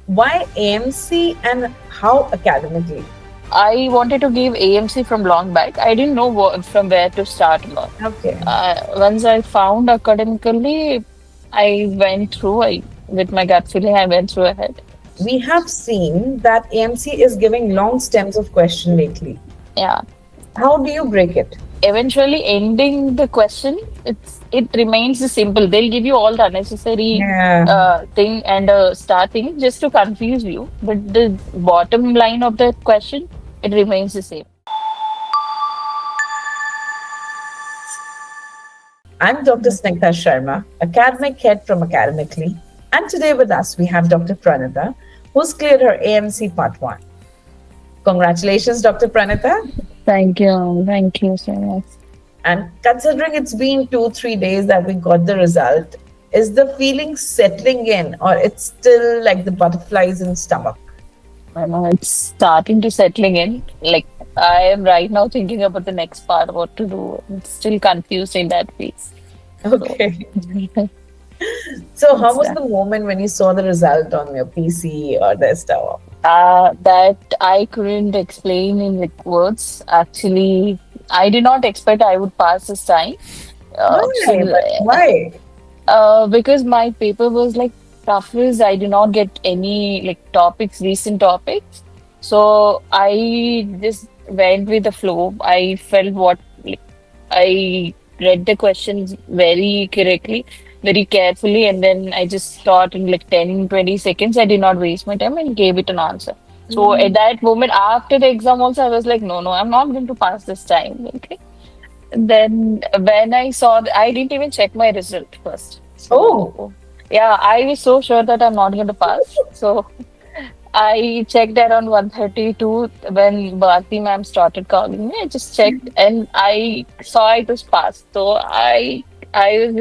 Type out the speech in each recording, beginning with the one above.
Why AMC and how academically? I wanted to give AMC from long back. I didn't know from where to start. Okay. Once I found academically, I went through. With my gut feeling, I went through ahead. We have seen that AMC is giving long stems of question lately. Yeah. How do you break it? Eventually, ending the question, it remains simple. They'll give you all the unnecessary Yeah. thing and starting just to confuse you. But the bottom line of the question, it remains the same. I'm Dr. Snigdha Sharma, academic head from Academically. And today with us we have Dr. Pranita, who's cleared her AMC Part 1. Congratulations, Dr. Pranita. Thank you. Thank you so much. And considering it's been 2-3 days that we got the result, is the feeling settling in or it's still like the butterflies in stomach? I know it's starting to settling in. Like I am right now thinking about the next part, what to do. I'm still confused in that phase. So Okay. So how it's was that. the moment when you saw the result on your PC or desktop? That I couldn't explain in like words. Actually, I did not expect I would pass this time. Why? So, But why? because my paper was like toughest, I did not get any like topics, recent topics. So I just went with the flow. I felt what like I read the questions very correctly, very carefully, and then I just thought in like 10, 20 seconds. I did not waste my time and gave it an answer. So at Mm. that moment, after the exam also, I was like, no, no, I'm not going to pass this time. Okay. Then when I saw, I didn't even check my result first. Oh, So yeah, I was so sure that I'm not going to pass. So I checked around 1:32 when Bharti ma'am started calling me. I just checked and I saw it was passed. So I was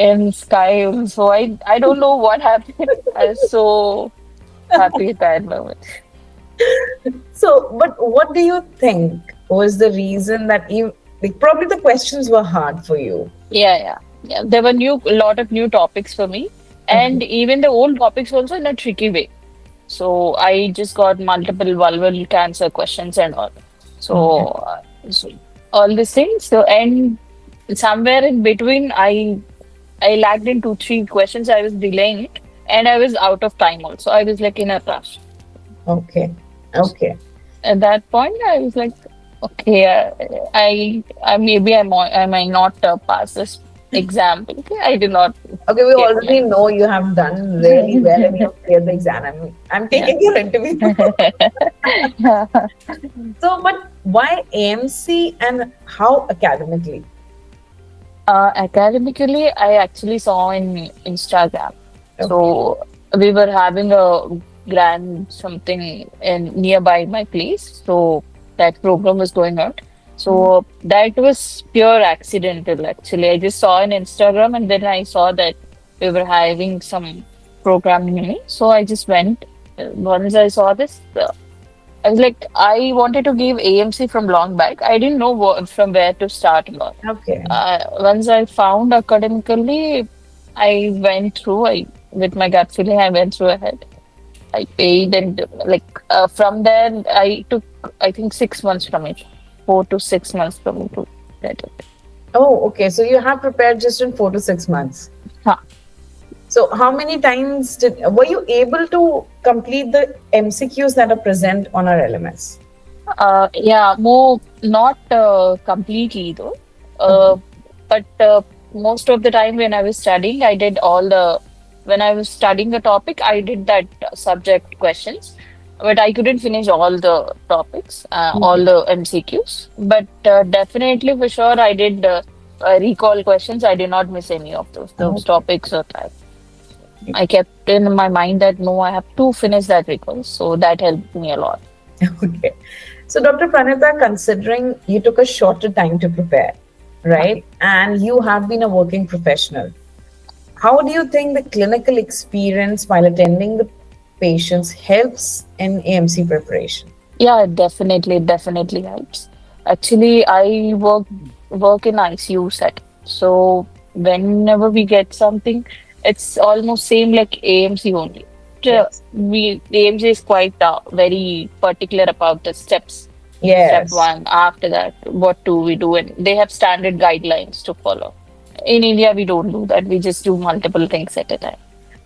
in sky. So I don't know what happened. I was so happy at that moment. so but what do you think was the reason that you like, probably the questions were hard for you? Yeah, yeah, yeah. There were a lot of new topics for me, Okay. and even the old topics also in a tricky way. So I just got multiple vulval cancer questions and all. Okay. So all these things. So and somewhere in between, I lagged in 2, 3 questions. I was delaying it, and I was out of time also. I was like in a rush. Okay. Okay. At that point, I was like, okay, I maybe I might not pass this exam. Okay, I did not Okay, we get my. already know you have done really well and you've cleared the exam. I'm Yeah. taking your interview. So, but why AMC and how academically? Academically, I actually saw in Instagram. Okay. So we were having a grand something in nearby my place. So that program was going on. So that was pure accidental actually. I just saw on Instagram and then I saw that we were having some programming in it. So I just went. Once I saw this, I was like, I wanted to give AMC from long back. I didn't know from where to start. Okay. Once I found academically, I went through. With my gut feeling, I went through ahead. I paid and from there, I took I think 6 months from it, 4 to 6 months from it to get it. Oh, okay. So you have prepared just in 4 to 6 months. Huh. So how many times were you able to complete the MCQs that are present on our LMS? Yeah, more not completely though. Okay. Uh, but most of the time when I was studying, I did all the when I was studying the topic, I did that subject questions. But I couldn't finish all the topics, all Okay. the MCQs. But definitely for sure, I did recall questions. I did not miss any of those Okay. topics or type. I kept in my mind that no, I have to finish that recall. So that helped me a lot. Okay. So, Dr. Pranita, considering you took a shorter time to prepare, right? And you have been a working professional, how do you think the clinical experience while attending the patients helps in AMC preparation? Yeah, it definitely helps. Actually, I work in ICU set. So whenever we get something, it's almost same like AMC only. Yes. we AMC is quite very particular about the steps. Step Yes. one, after that, what do we do? And they have standard guidelines to follow. In India, we don't do that. We just do multiple things at a time.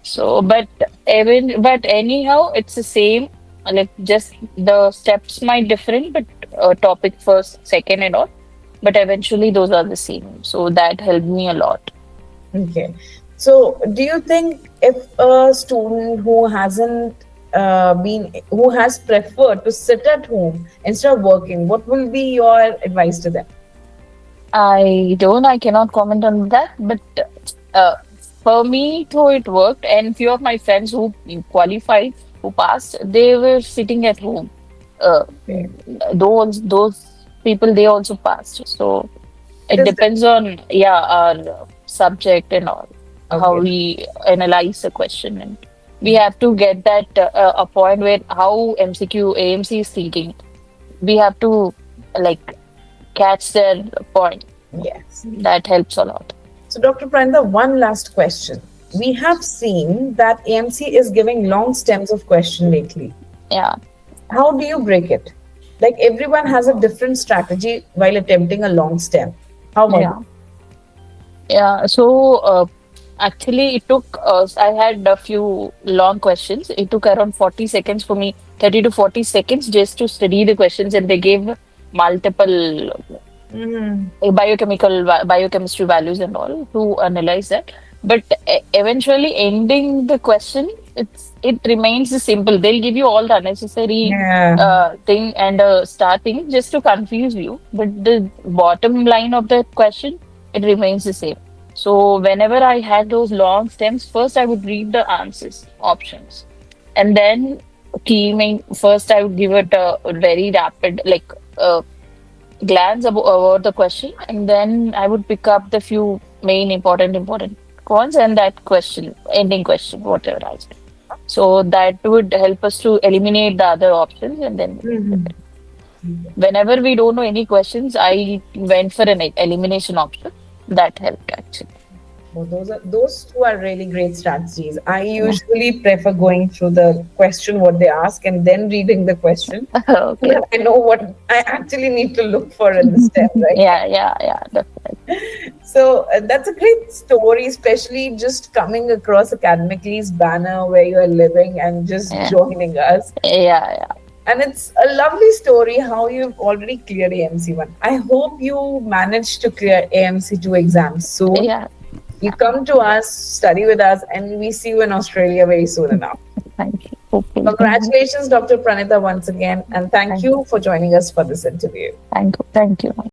So, but anyhow, it's the same. Like just the steps might different, but topic first, second, and all. But eventually, those are the same. So that helped me a lot. Okay. So, do you think if a student who has preferred to sit at home instead of working, what will be your advice to them? I cannot comment on that, but uh, for me, though it worked, and few of my friends who qualified, who passed, they were sitting at home. Uh, Okay. those people, they also passed. So it Does it, depends on, yeah, our subject and all, how okay. we analyze the question, and we have to get that a point where how MCQ AMC is thinking. We have to like catch their point. Yes. That helps a lot. So, Dr. Pranda, one last question. We have seen that AMC is giving long stems of question lately. Yeah, How do you break it? Like everyone has a different strategy while attempting a long stem. How about yeah, yeah. So actually, it took us. I had a few long questions. It took around 40 seconds for me, 30 to 40 seconds, just to study the questions, and they gave multiple you? biochemistry values and all to analyze that. But eventually, ending the question, it remains simple. They'll give you all the unnecessary Yeah. thing and starting just to confuse you. But the bottom line of the question, it remains the same. So whenever I had those long stems, first I would read the answers, options, and then first I would give it a very rapid, like glance about the question, and then I would pick up the few main important points and that question, ending question, whatever I said. So that would help us to eliminate the other options, and then Mhm. whenever we don't know any questions, I went for an elimination option. That helped actually. Well, those two are really great strategies. I Yeah. usually prefer going through the question what they ask and then reading the question. So Okay. that I know what I actually need to look for in the STEM, right? Yeah. Definitely. So that's a great story, especially just coming across Academically's banner where you are living and just Yeah. joining us. Yeah. And it's a lovely story how you've already cleared AMC1. I hope you manage to clear AMC2 exams soon. Yeah. You come to us, study with us, and we see you in Australia very soon enough. Thank you. Hopefully. Congratulations, Dr. Pranita, once again, and thank Thank you. you for joining us for this interview. Thank you.